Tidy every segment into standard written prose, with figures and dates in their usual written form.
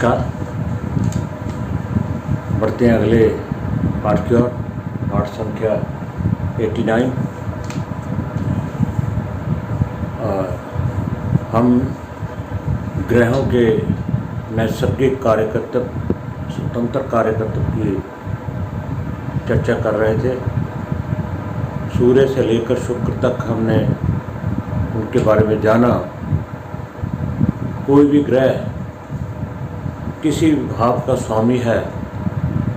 नमस्कार। बढ़ते हैं अगले पाठ की ओर। पाठ संख्या 89। हम ग्रहों के नैसर्गिक कार्यकर्तृ, स्वतंत्र कार्यकर्तृ की चर्चा कर रहे थे। सूर्य से लेकर शुक्र तक हमने उनके बारे में जाना। कोई भी ग्रह किसी भाव का स्वामी है,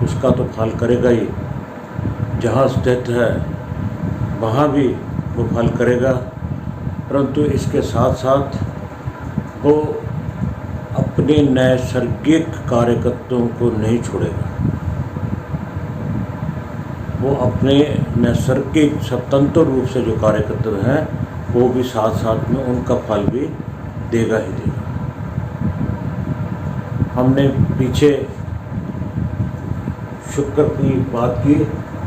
उसका तो फल करेगा ही। जहाँ स्थित है वहाँ भी वो फल करेगा, परंतु इसके साथ साथ वो अपने नैसर्गिक कार्यकर्ताओं को नहीं छोड़ेगा। वो अपने नैसर्गिक स्वतंत्र रूप से जो कार्यकर्ता हैं वो भी साथ साथ में उनका फल भी देगा ही देगा। हमने पीछे शुक्र की बात की।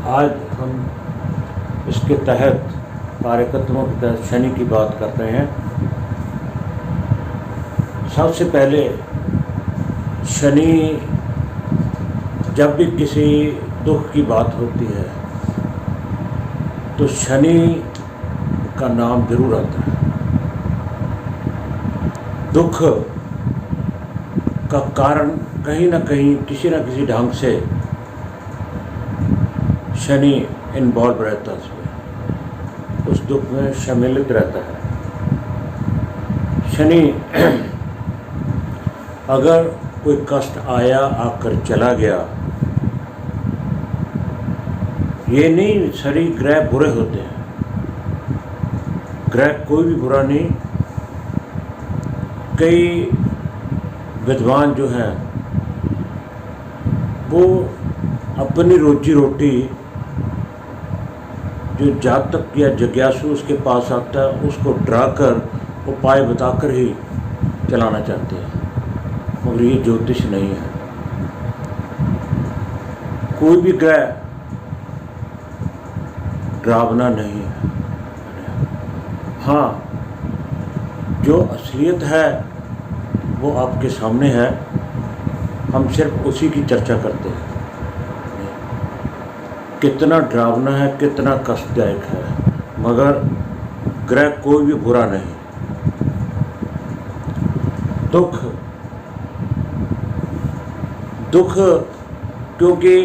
आज हम इसके तहत कार्यकर्ताओं के तहत शनि की बात करते हैं। सबसे पहले शनि, जब भी किसी दुख की बात होती है तो शनि का नाम जरूर आता है। दुख का कारण कहीं ना कहीं किसी न किसी ढंग से शनि इन्वॉल्व रहता है, उसमें उस दुख में सम्मिलित रहता है। शनि अगर कोई कष्ट आया, आकर चला गया, ये नहीं सारे ग्रह बुरे होते हैं। ग्रह कोई भी बुरा नहीं। कई विद्वान जो हैं वो अपनी रोजी रोटी, जो जातक या जिज्ञासु उसके पास आता है, उसको डराकर, उपाय बताकर ही चलाना चाहते हैं, मगर ये ज्योतिष नहीं है। कोई भी ग्रह डरावना नहीं है। हाँ, जो असलियत है वो आपके सामने है। हम सिर्फ उसी की चर्चा करते हैं। कितना डरावना है, कितना कष्टदायक है, मगर ग्रह कोई भी बुरा नहीं। दुख क्योंकि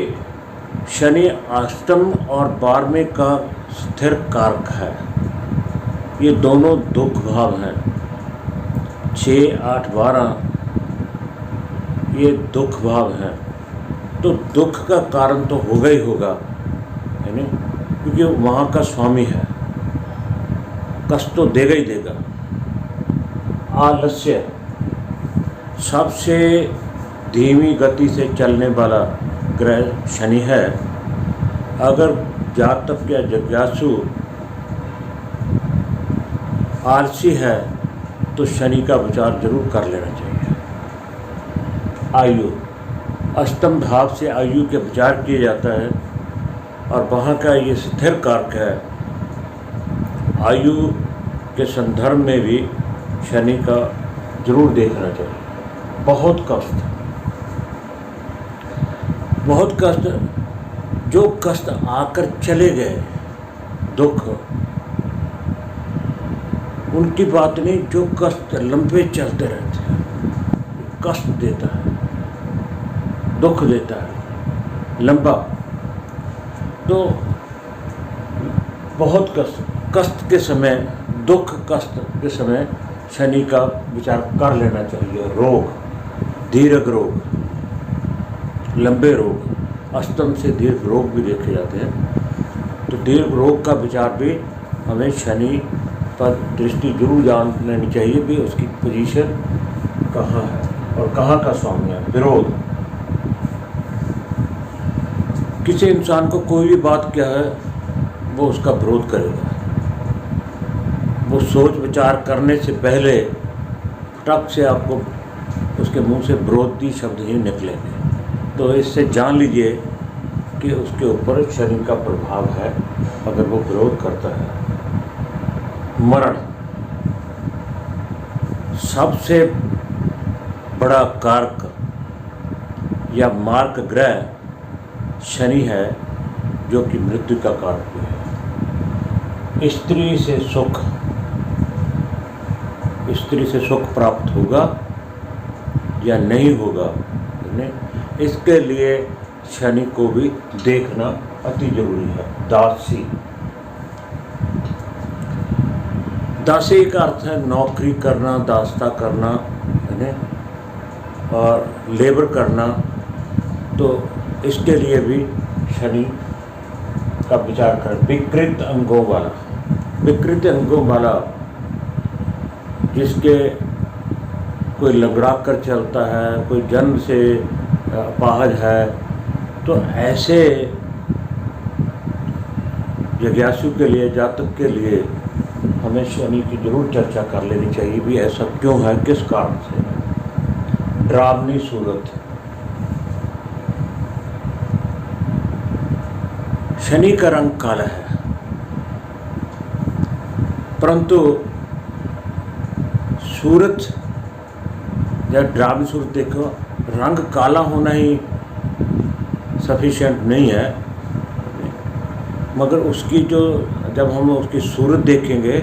शनि अष्टम और 12वें का स्थिर कारक है। ये दोनों दुख भाव हैं। 6, 8, 12 ये दुख भाव हैं। तो दुख का कारण तो होगा ही होगा, है नहीं, क्योंकि वहाँ का स्वामी है। कष्ट तो देगा ही देगा। आलस्य सबसे धीमी गति से चलने वाला ग्रह शनि है। अगर जातक या जिज्ञासु आलसी है तो शनि का विचार जरूर कर लेना चाहिए। आयु, अष्टम भाव से आयु के विचार किया जाता है और वहाँ का ये स्थिर कारक है। आयु के संदर्भ में भी शनि का जरूर देखना चाहिए। बहुत कष्ट, जो कष्ट आकर चले गए, दुख उनकी बात नहीं। जो कष्ट लंबे चलते रहते हैं, कष्ट देता है, दुख देता है लंबा। तो बहुत कष्ट के समय, दुख कष्ट के समय शनि का विचार कर लेना चाहिए। रोग, दीर्घ रोग, लंबे रोग, अष्टम से दीर्घ रोग भी देखे जाते हैं। तो दीर्घ रोग का विचार भी हमें शनि पर दृष्टि जरूर जान लेनी चाहिए भी उसकी पोजीशन कहाँ है और कहाँ का स्वामी है। विरोध, किसी इंसान को कोई भी बात क्या है वो उसका विरोध करेगा। वो सोच विचार करने से पहले फटक से आपको उसके मुंह से विरोधी शब्द ही निकलेंगे। तो इससे जान लीजिए कि उसके ऊपर शनि का प्रभाव है अगर वो विरोध करता है। मरण सबसे बड़ा कारक या मार्क ग्रह शनि है, जो कि मृत्यु का कारक भी है। स्त्री से सुख प्राप्त होगा या नहीं होगा, इसके लिए शनि को भी देखना अति जरूरी है। दासी का अर्थ है नौकरी करना, दास्ता करना, और लेबर करना। तो इसके लिए भी शनि का विचार करें। विकृत अंगों वाला जिसके कोई लंगड़ा कर चलता है, कोई जन्म से अपाहज है, तो ऐसे जिज्ञासु के लिए, जातक के लिए हमें शनि की जरूर चर्चा कर लेनी चाहिए भी ऐसा क्यों है, किस कारण से। डरावनी सूरत, शनि का रंग काला है, परंतु सूरत या डरावनी सूरत देखो, रंग काला होना ही सफिशिएंट नहीं है, मगर उसकी जब हम उसकी सूरत देखेंगे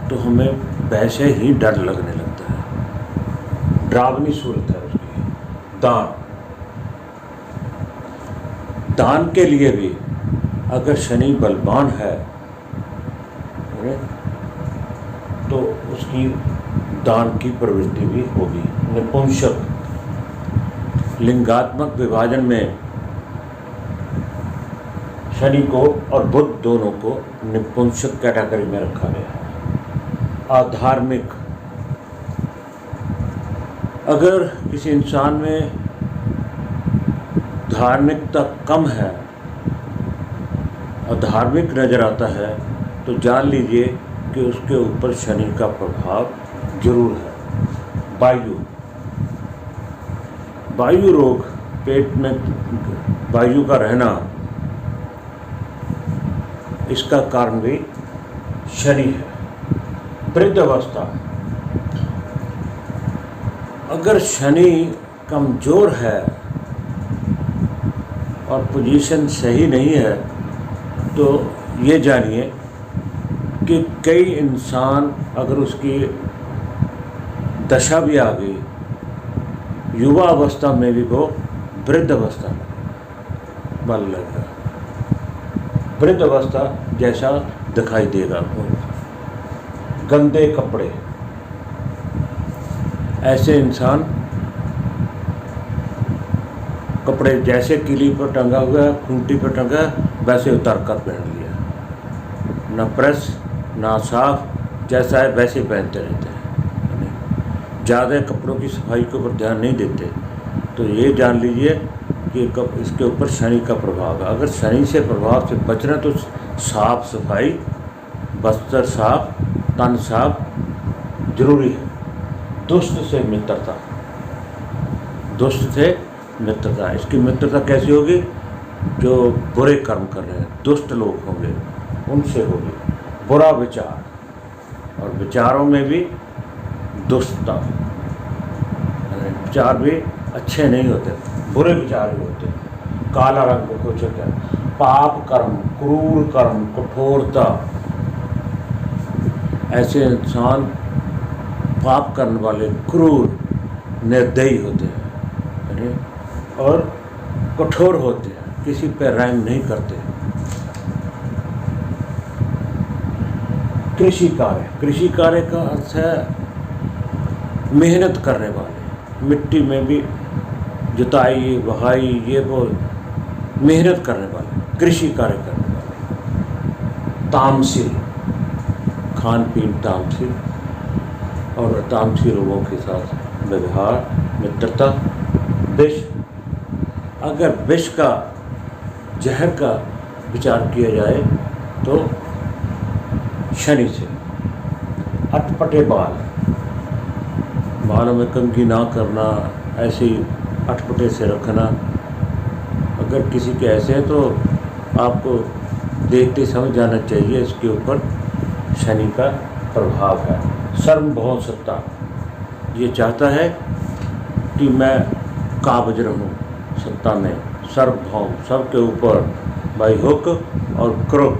तो हमें वैसे ही डर लगने लगता है। डरावनी सूरत है उसकी। दान के लिए भी अगर शनि बलवान है तो उसकी दान की प्रवृत्ति भी होगी। नपुंसक, लिंगात्मक विभाजन में शनि को और बुध दोनों को नपुंसक कैटेगरी में रखा गया है। अधार्मिक, अगर किसी इंसान में धार्मिकता कम है, अधार्मिक नजर आता है, तो जान लीजिए कि उसके ऊपर शनि का प्रभाव जरूर है। वायु रोग, पेट में वायु का रहना, इसका कारण भी शनि है। वृद्ध अवस्था, अगर शनि कमजोर है और पोजीशन सही नहीं है, तो ये जानिए कि कई इंसान, अगर उसकी दशा भी आ गई, युवा अवस्था में भी वो वृद्ध अवस्था में बल लगेगा, वृद्ध अवस्था जैसा दिखाई देगा। गंदे कपड़े, ऐसे इंसान कपड़े जैसे किली पर टंगा हुआ, खूंटी पर टंगा, वैसे उतार कर पहन लिया, ना प्रेस ना साफ, जैसा है वैसे पहनते रहते हैं। ज़्यादा कपड़ों की सफाई के ऊपर ध्यान नहीं देते, तो ये जान लीजिए कि इसके ऊपर शनि का प्रभाव है। अगर शनि से प्रभाव से बचना तो साफ सफाई, बस्तर साफ, तन साफ जरूरी है। दुष्ट से मित्रता, इसकी मित्रता कैसी होगी? जो बुरे कर्म कर रहे हैं, दुष्ट लोग होंगे, उनसे होगी। बुरा विचार, और विचारों में भी दुष्टता, विचार भी अच्छे नहीं होते, बुरे विचार ही होते। काला रंग कुछ है, पाप कर्म, क्रूर कर्म, कठोरता, ऐसे इंसान पाप करने वाले क्रूर, निर्दयी होते हैं और कठोर होते हैं, किसी पे रहम नहीं करते। कृषि कार्य का अर्थ है मेहनत करने वाले, मिट्टी में भी जुताई बहाई, ये वो मेहनत करने वाले, कृषि कार्य करने वाले। तामसिल, खान पीन तामसिल, और तामसी लोगों के साथ व्यवहार, मित्रता। विष, अगर विष का, जहर का विचार किया जाए तो शनि से। अटपटे बालों में कंघी ना करना, ऐसे ही अटपटे से रखना। अगर किसी के ऐसे हैं तो आपको देखते समझ जाना चाहिए इसके ऊपर शनि का प्रभाव है। सर्वभौम सत्ता, ये चाहता है कि मैं काबिज रहूं, सत्ता में सार्वभौम, सबके ऊपर बाई हुक और क्रुक,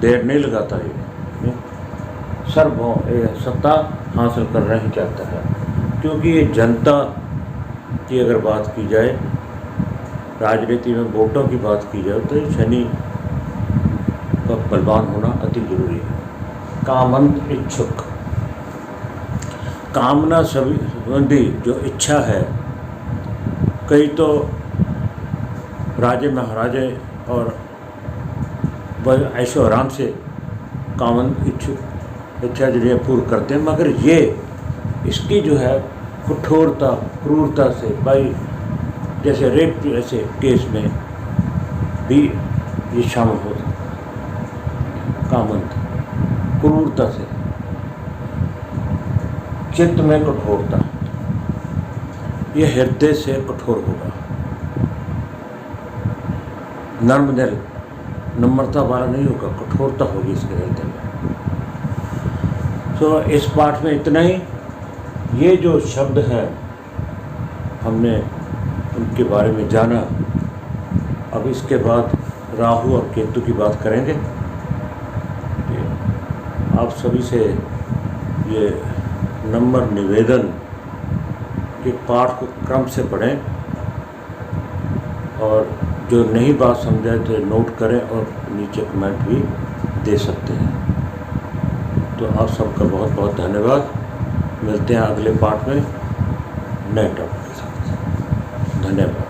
देर नहीं लगाता ये, सार्वभौम सत्ता हासिल करना ही चाहता है। क्योंकि ये जनता की अगर बात की जाए, राजनीति में वोटों की बात की जाए, तो शनि का बलवान होना अति जरूरी है। कामंत इच्छुक, कामना संबंधी जो इच्छा है, कई तो राजे महाराजे और ऐशो आराम से कामंत इच्छा जो है पूर्ण करते हैं, मगर ये इसकी जो है कठोरता क्रूरता से, भाई जैसे रेप जैसे केस में भी ये शामिल होता है। कामंत क्रूरता से, चित्त में कठोरता, यह हृदय से कठोर होगा। नर्म दिल, नम्रता वाला नहीं होगा, कठोरता होगी इसके हृदय में। तो इस पाठ में इतना ही। ये जो शब्द हैं हमने उनके बारे में जाना। अब इसके बाद राहु और केतु की बात करेंगे। आप सभी से ये नंबर निवेदन कि पाठ को क्रम से पढ़ें, और जो नई बात समझाए तो नोट करें और नीचे कमेंट भी दे सकते हैं। तो आप सबका बहुत बहुत धन्यवाद। मिलते हैं अगले पाठ में नए टॉपिक के साथ। धन्यवाद।